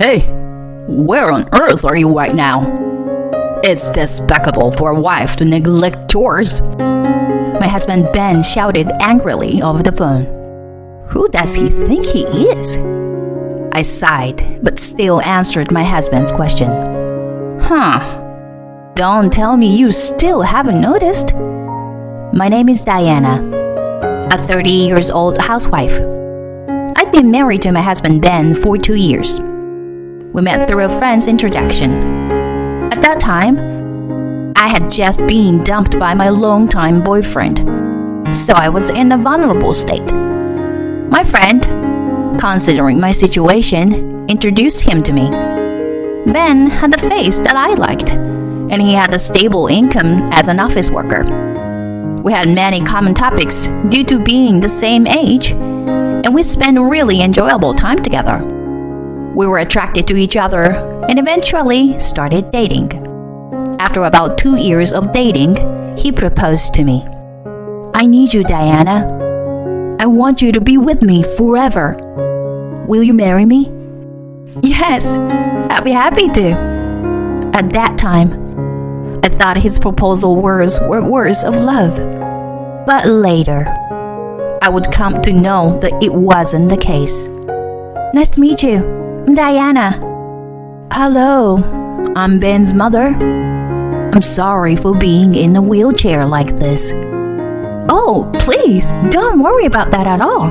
Hey, where on earth are you right now? It's despicable for a wife to neglect chores. My husband Ben shouted angrily over the phone. Who does he think he is? I sighed, but still answered my husband's question. Don't tell me you still haven't noticed. My name is Diana, a 30-year-old housewife. I've been married to my husband Ben for 2 years. We met through a friend's introduction. At that time, I had just been dumped by my longtime boyfriend, so I was in a vulnerable state. My friend, considering my situation, introduced him to me. Ben had a face that I liked, and he had a stable income as an office worker. We had many common topics due to being the same age, and we spent really enjoyable time together. We were attracted to each other and eventually started dating. After about 2 years of dating, he proposed to me. I need you, Diana. I want you to be with me forever. Will you marry me? Yes, I'd be happy to. At that time, I thought his proposal words were words of love. But later, I would come to know that it wasn't the case. Nice to meet you. I'm Diana. Hello, I'm Ben's mother. I'm sorry for being in a wheelchair like this. Oh, please, don't worry about that at all.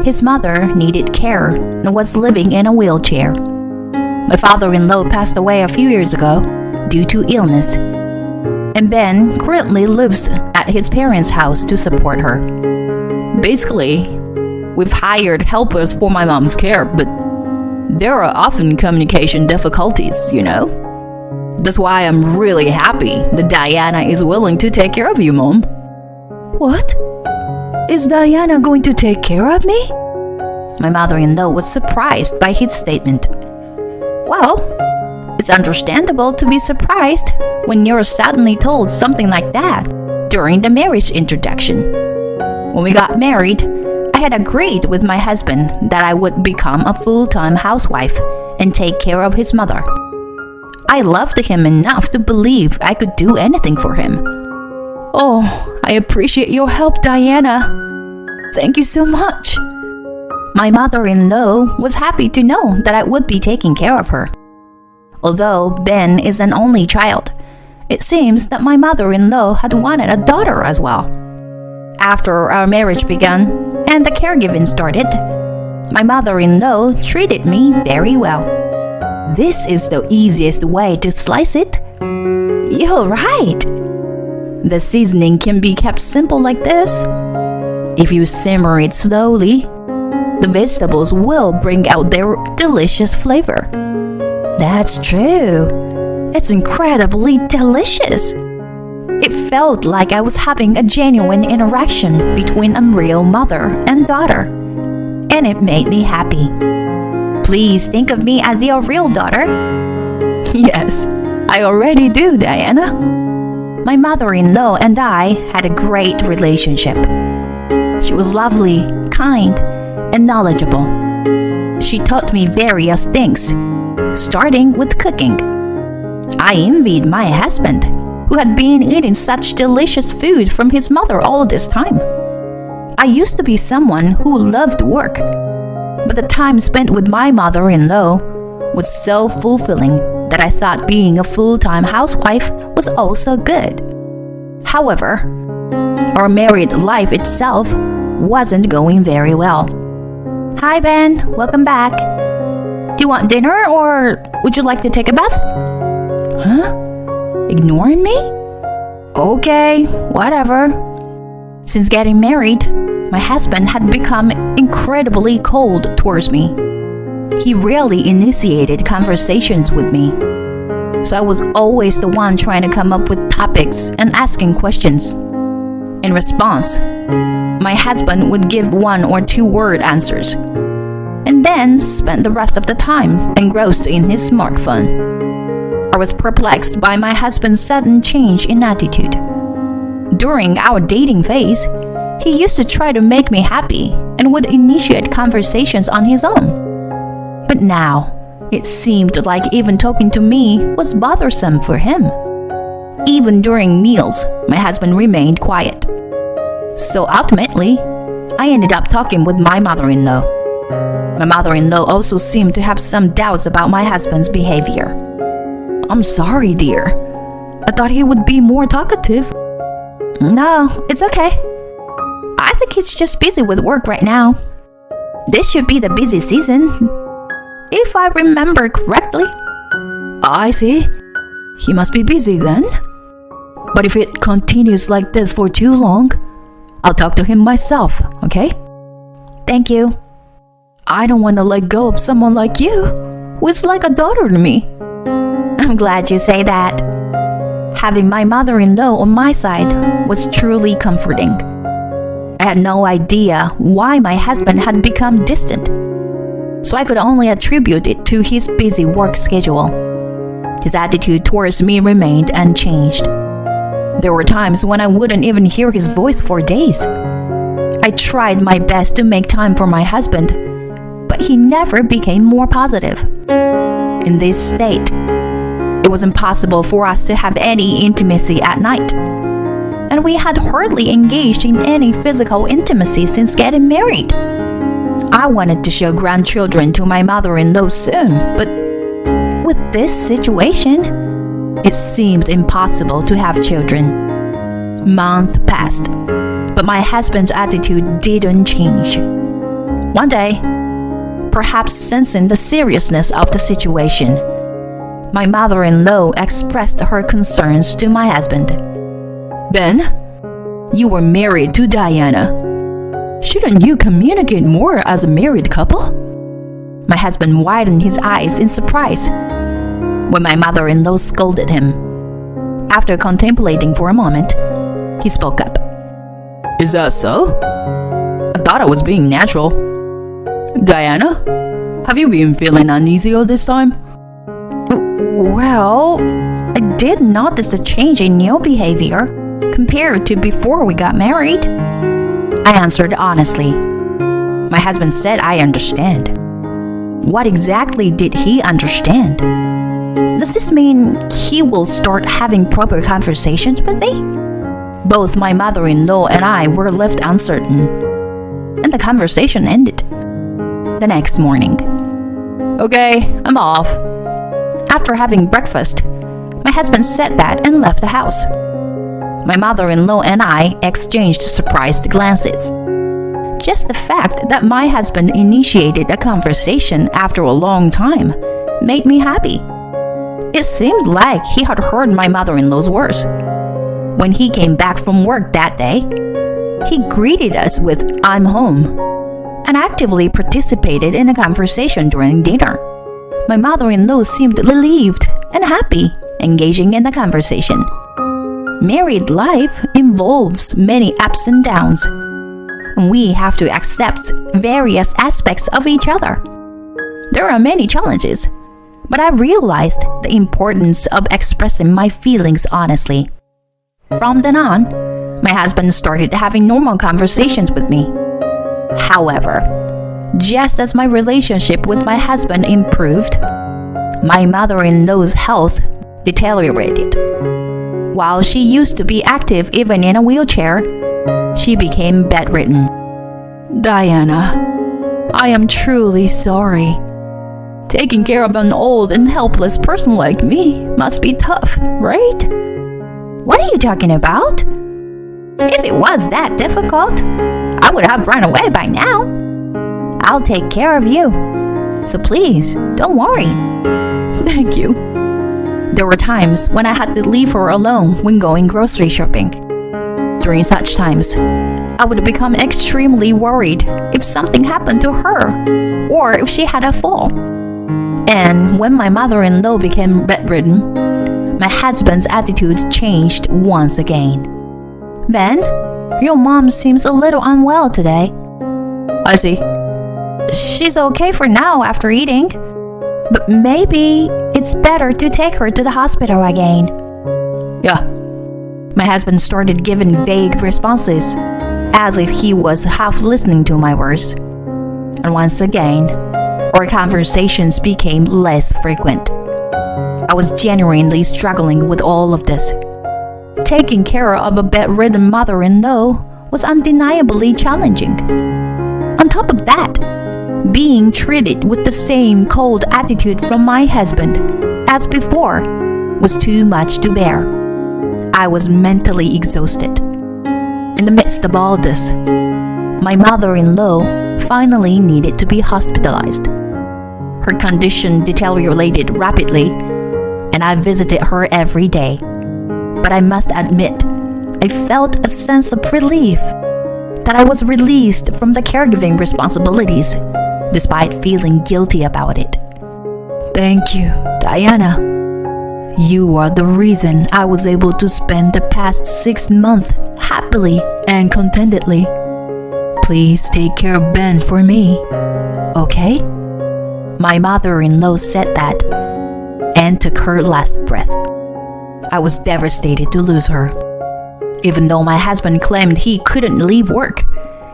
His mother needed care and was living in a wheelchair. My father-in-law passed away a few years ago due to illness, and Ben currently lives at his parents' house to support her. Basically, we've hired helpers for my mom's care, but there are often communication difficulties, you know? That's why I'm really happy that Diana is willing to take care of you, Mom. What? Is Diana going to take care of me? My mother-in-law was surprised by his statement. Well, it's understandable to be surprised when you're suddenly told something like that during the marriage introduction. When we got married, I had agreed with my husband that I would become a full-time housewife and take care of his mother. I loved him enough to believe I could do anything for him. Oh, I appreciate your help, Diana. Thank you so much. My mother-in-law was happy to know that I would be taking care of her. Although Ben is an only child, it seems that my mother-in-law had wanted a daughter as well. After our marriage began and the caregiving started, my mother-in-law treated me very well. This is the easiest way to slice it. You're right. The seasoning can be kept simple like this. If you simmer it slowly, the vegetables will bring out their delicious flavor. That's true. It's incredibly delicious. It felt like I was having a genuine interaction between a real mother and daughter, and it made me happy. Please think of me as your real daughter. Yes, I already do, Diana. My mother-in-law and I had a great relationship. She was lovely, kind, and knowledgeable. She taught me various things, starting with cooking. I envied my husband, who had been eating such delicious food from his mother all this time. I used to be someone who loved work, but the time spent with my mother-in-law was so fulfilling that I thought being a full-time housewife was also good. However, our married life itself wasn't going very well. Hi Ben, welcome back. Do you want dinner or would you like to take a bath? Huh? Ignoring me? Okay, whatever. Since getting married, my husband had become incredibly cold towards me. He rarely initiated conversations with me, so I was always the one trying to come up with topics and asking questions. In response, my husband would give 1 or 2 word answers, and then spend the rest of the time engrossed in his smartphone. I was perplexed by my husband's sudden change in attitude. During our dating phase, he used to try to make me happy and would initiate conversations on his own. But now, It seemed like even talking to me was bothersome for him. Even during meals, my husband remained quiet. So ultimately, I ended up talking with my mother-in-law. My mother-in-law also seemed to have some doubts about my husband's behavior. "I'm sorry, dear. I thought he would be more talkative." "No, it's okay. I think he's just busy with work right now. This should be the busy season, if I remember correctly." "I see. He must be busy then. But if it continues like this for too long, I'll talk to him myself, okay?" Thank you. I don't want to let go of someone like you, who is like a daughter to me. I'm glad you say that. Having my mother-in-law on my side was truly comforting. I had no idea why my husband had become distant, so I could only attribute it to his busy work schedule. His attitude towards me remained unchanged. There were times when I wouldn't even hear his voice for days. I tried my best to make time for my husband, but he never became more positive. In this state, it was impossible for us to have any intimacy at night, and we had hardly engaged in any physical intimacy since getting married. I wanted to show grandchildren to my mother-in-law soon, but with this situation, it seemed impossible to have children. Months passed, but my husband's attitude didn't change. One day, perhaps sensing the seriousness of the situation, my mother-in-law expressed her concerns to my husband. "Ben, you were married to Diana. Shouldn't you communicate more as a married couple?" My husband widened his eyes in surprise when my mother-in-law scolded him. After contemplating for a moment, he spoke up. "Is that so? I thought I was being natural. Diana, have you been feeling uneasy all this time?" Well, I did notice a change in your behavior compared to before we got married. I answered honestly. My husband said I understand. What exactly did he understand? Does this mean he will start having proper conversations with me? Both my mother-in-law and I were left uncertain, and the conversation ended. The next morning. "Okay, I'm off." After having breakfast, my husband said that and left the house. My mother-in-law and I exchanged surprised glances. Just the fact that my husband initiated a conversation after a long time made me happy. It seemed like he had heard my mother-in-law's words. When he came back from work that day, he greeted us with "I'm home" and actively participated in a conversation during dinner. My mother-in-law seemed relieved and happy, engaging in the conversation. Married life involves many ups and downs, and we have to accept various aspects of each other. There are many challenges, but I realized the importance of expressing my feelings honestly. From then on, my husband started having normal conversations with me. However, just as my relationship with my husband improved, my mother-in-law's health deteriorated. While she used to be active even in a wheelchair, she became bedridden. "Diana, I am truly sorry. Taking care of an old and helpless person like me must be tough, right?" What are you talking about? If it was that difficult, I would have run away by now. I'll take care of you, so please don't worry. Thank you. There were times when I had to leave her alone when going grocery shopping. During such times, I would become extremely worried if something happened to her or if she had a fall. And when my mother-in-law became bedridden, my husband's attitude changed once again. Ben, your mom seems a little unwell today. I see. She's okay for now after eating, but maybe it's better to take her to the hospital again. Yeah. My husband started giving vague responses, as if he was half listening to my words. And once again, Our conversations became less frequent. I was genuinely struggling with all of this. Taking care of a bedridden mother-in-law was undeniably challenging. On top of that, being treated with the same cold attitude from my husband as before was too much to bear. I was mentally exhausted. In the midst of all this, my mother-in-law finally needed to be hospitalized. Her condition deteriorated rapidly, and I visited her every day. But I must admit, I felt a sense of relief that I was released from the caregiving responsibilities, despite feeling guilty about it. Thank you, Diana. You are the reason I was able to spend the past 6 months happily and contentedly. Please take care of Ben for me, okay? My mother-in-law said that and took her last breath. I was devastated to lose her. Even though my husband claimed he couldn't leave work,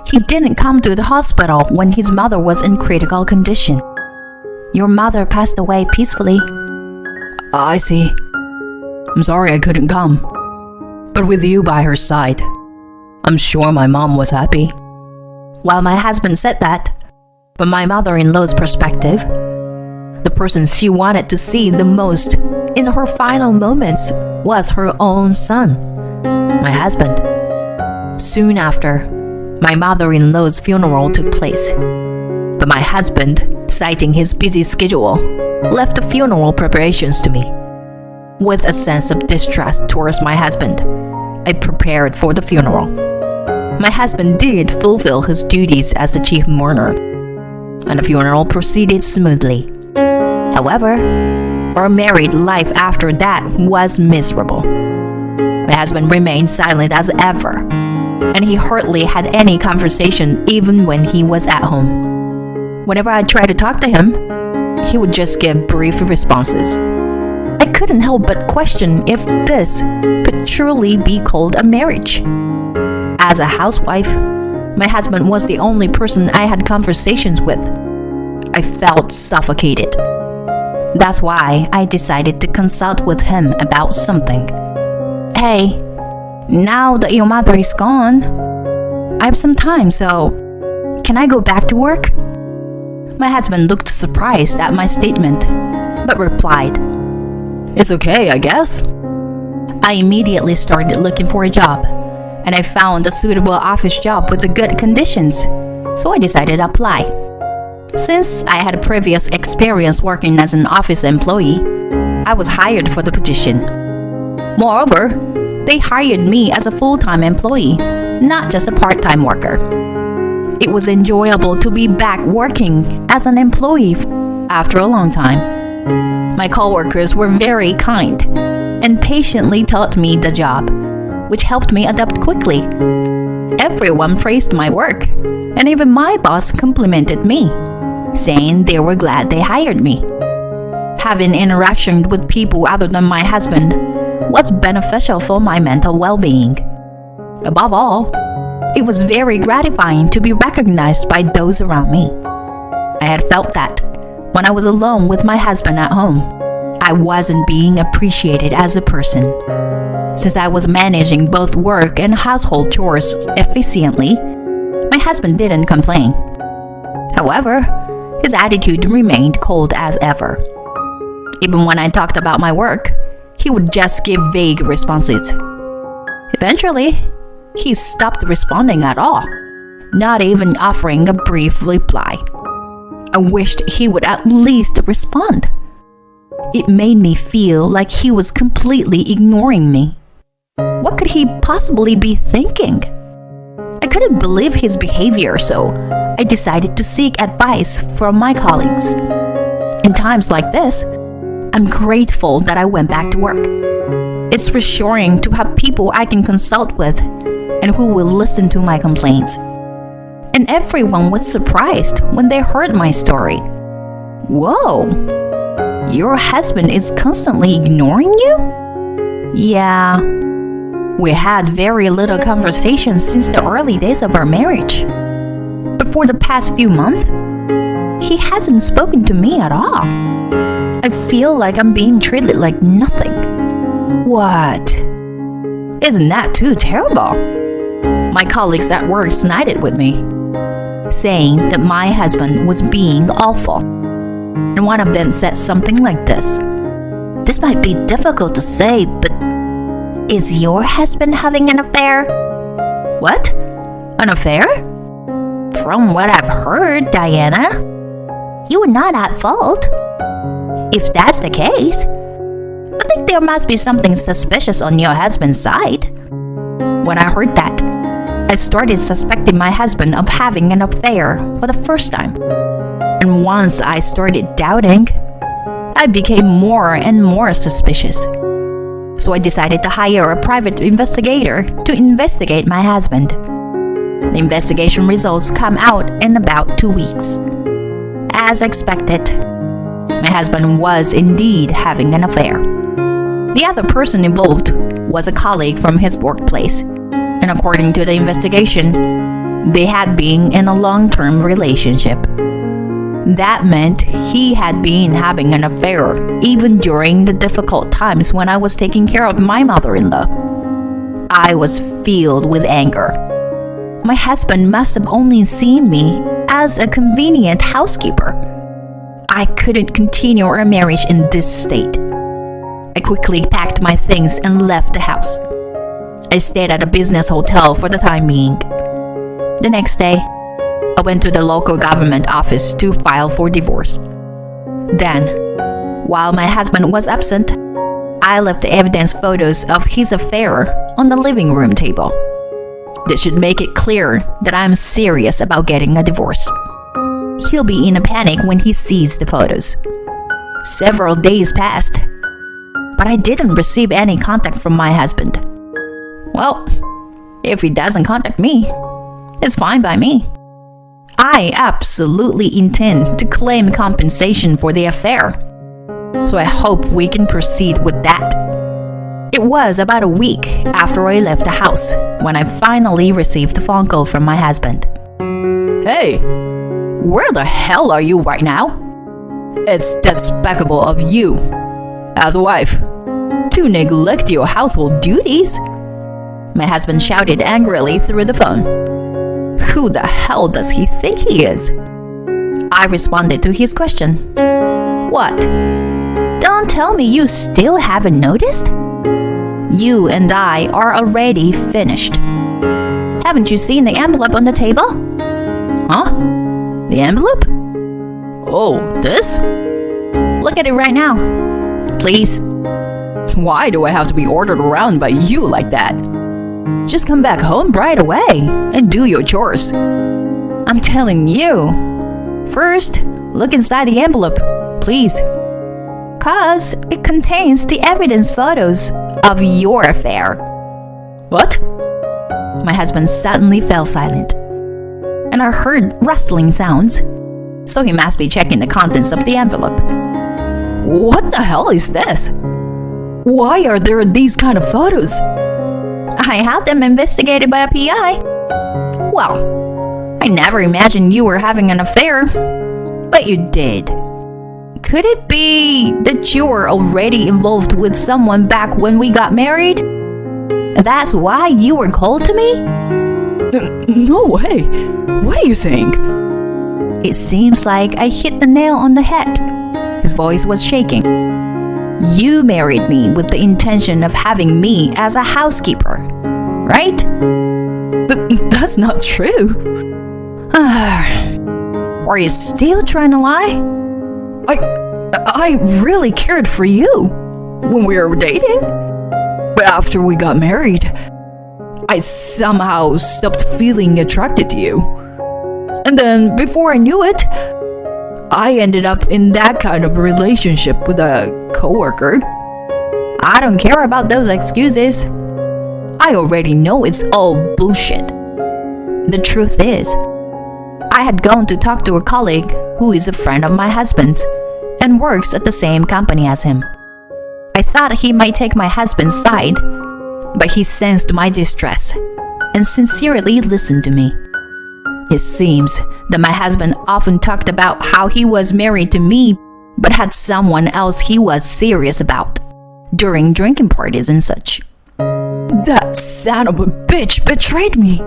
he didn't come to the hospital when his mother was in critical condition. Your mother passed away peacefully. I see. I'm sorry I couldn't come. But with you by her side, I'm sure my mom was happy. Well, my husband said that. From my mother-in-law's perspective, the person she wanted to see the most in her final moments was her own son, my husband. Soon after, my mother-in-law's funeral took place. But my husband, citing his busy schedule, left the funeral preparations to me. With a sense of distrust towards my husband, I prepared for the funeral. My husband did fulfill his duties as the chief mourner, and the funeral proceeded smoothly. However, our married life after that was miserable. My husband remained silent as ever, and he hardly had any conversation even when he was at home. Whenever I tried to talk to him, he would just give brief responses. I couldn't help but question if this could truly be called a marriage. As a housewife, my husband was the only person I had conversations with. I felt suffocated. That's why I decided to consult with him about something. Hey, now that your mother is gone, I have some time, so can I go back to work? My husband looked surprised at my statement, but replied, It's okay, I guess. I immediately started looking for a job, and I found a suitable office job with the good conditions, so I decided to apply. Since I had previous experience working as an office employee, I was hired for the position. Moreover, they hired me as a full-time employee, not just a part-time worker. It was enjoyable to be back working as an employee after a long time. My coworkers were very kind and patiently taught me the job, which helped me adapt quickly. Everyone praised my work, and even my boss complimented me, saying they were glad they hired me. Having interaction with people other than my husband was beneficial for my mental well-being. Above all, it was very gratifying to be recognized by those around me. I had felt that when I was alone with my husband at home, I wasn't being appreciated as a person. Since I was managing both work and household chores efficiently, my husband didn't complain. However, his attitude remained cold as ever. Even when I talked about my work, he would just give vague responses. Eventually, he stopped responding at all, not even offering a brief reply. I wished he would at least respond. It made me feel like he was completely ignoring me. What could he possibly be thinking? I couldn't believe his behavior, so I decided to seek advice from my colleagues. In times like this, I'm grateful that I went back to work. It's reassuring to have people I can consult with and who will listen to my complaints. And everyone was surprised when they heard my story. Whoa! Your husband is constantly ignoring you? Yeah. We had very little conversation since the early days of our marriage. But for the past few months, he hasn't spoken to me at all. I feel like I'm being treated like nothing. What? Isn't that too terrible? My colleagues at work snided with me, saying that my husband was being awful. And one of them said something like this. This might be difficult to say, but is your husband having an affair? What? An affair? From what I've heard, Diana, you were not at fault. If that's the case, I think there must be something suspicious on your husband's side. When I heard that, I started suspecting my husband of having an affair for the first time. And once I started doubting, I became more and more suspicious. So I decided to hire a private investigator to investigate my husband. The investigation results come out in about 2 weeks. As expected, my husband was indeed having an affair. The other person involved was a colleague from his workplace, and according to the investigation, they had been in a long-term relationship. That meant he had been having an affair even during the difficult times when I was taking care of my mother-in-law. I was filled with anger. My husband must have only seen me as a convenient housekeeper. I couldn't continue our marriage in this state. I quickly packed my things and left the house. I stayed at a business hotel for the time being. The next day, I went to the local government office to file for divorce. Then, while my husband was absent, I left evidence photos of his affair on the living room table. This should make it clear that I'm serious about getting a divorce. He'll be in a panic when he sees the photos. Several days passed, but I didn't receive any contact from my husband. Well, if he doesn't contact me, it's fine by me. I absolutely intend to claim compensation for the affair, so I hope we can proceed with that. It was about a week after I left the house when I finally received a phone call from my husband. Hey, where the hell are you right now? It's despicable of you, as a wife, to neglect your household duties. My husband shouted angrily through the phone. Who the hell does he think he is? I responded to his question. What? Don't tell me you still haven't noticed? You and I are already finished. Haven't you seen the envelope on the table? Huh? The envelope? Oh, this? Look at it right now. Please. Why do I have to be ordered around by you like that? Just come back home right away and do your chores. I'm telling you. First, look inside the envelope, please. 'Cause it contains the evidence photos of your affair. What? My husband suddenly fell silent, and I heard rustling sounds, so he must be checking the contents of the envelope. What the hell is this? Why are there these kind of photos? I had them investigated by a PI. Well, I never imagined you were having an affair, but you did. Could it be that you were already involved with someone back when we got married? That's why you were cold to me? No way. What are you saying? It seems like I hit the nail on the head. His voice was shaking. You married me with the intention of having me as a housekeeper, right? But that's not true. Are you still trying to lie? I really cared for you when we were dating. But after we got married, I somehow stopped feeling attracted to you. And then before I knew it, I ended up in that kind of relationship with a coworker. I don't care about those excuses. I already know it's all bullshit. The truth is, I had gone to talk to a colleague who is a friend of my husband's and works at the same company as him. I thought he might take my husband's side, but he sensed my distress and sincerely listened to me. It seems that my husband often talked about how he was married to me but had someone else he was serious about during drinking parties and such. That son of a bitch betrayed me.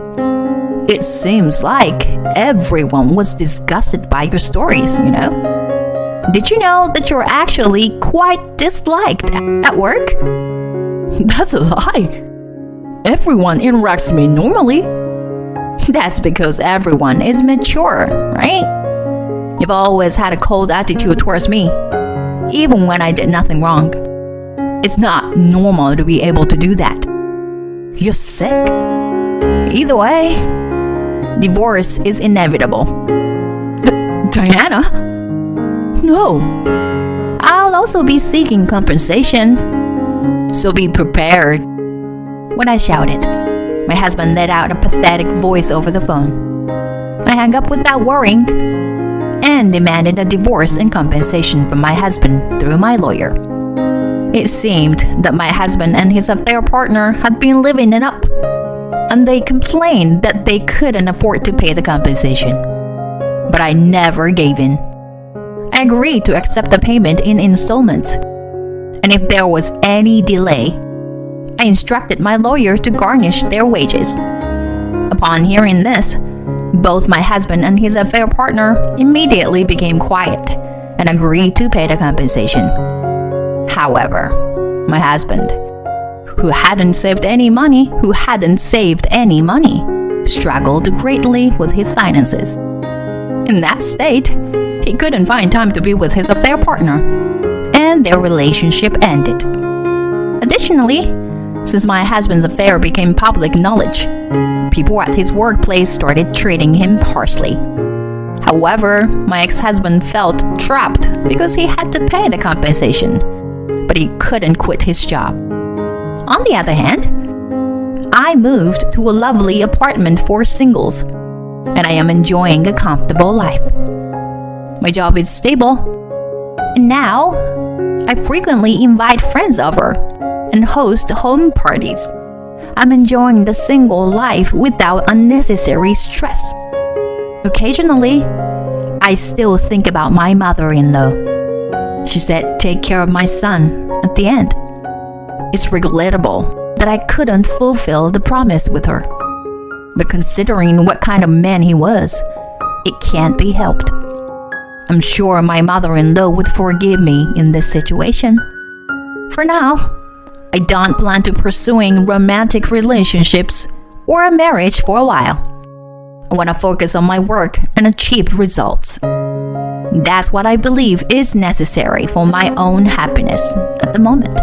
It seems like everyone was disgusted by your stories, you know? Did you know that you're actually quite disliked at work? That's a lie. Everyone interacts with me normally. That's because everyone is mature, right? You've always had a cold attitude towards me, even when I did nothing wrong. It's not normal to be able to do that. You're sick. Either way, divorce is inevitable. Diana? No. I'll also be seeking compensation, so be prepared. When I shouted, my husband let out a pathetic voice over the phone. I hung up without worrying and demanded a divorce and compensation from my husband through my lawyer. It seemed that my husband and his affair partner had been living it up, and they complained that they couldn't afford to pay the compensation. But I never gave in. I agreed to accept the payment in installments, and if there was any delay, I instructed my lawyer to garnish their wages. Upon hearing this, both my husband and his affair partner immediately became quiet and agreed to pay the compensation. However, my husband, who hadn't saved any money, struggled greatly with his finances. In that state, he couldn't find time to be with his affair partner, and their relationship ended. Additionally, since my husband's affair became public knowledge, people at his workplace started treating him harshly. However, my ex-husband felt trapped because he had to pay the compensation, but he couldn't quit his job. On the other hand, I moved to a lovely apartment for singles, and I am enjoying a comfortable life. My job is stable, and now I frequently invite friends over and host home parties. I'm enjoying the single life without unnecessary stress. Occasionally, I still think about my mother-in-law. She said, "Take care of my son," at the end. It's regrettable that I couldn't fulfill the promise with her. But considering what kind of man he was, it can't be helped. I'm sure my mother-in-law would forgive me in this situation. For now, I don't plan to pursuing romantic relationships or a marriage for a while. I want to focus on my work and achieve results. That's what I believe is necessary for my own happiness at the moment.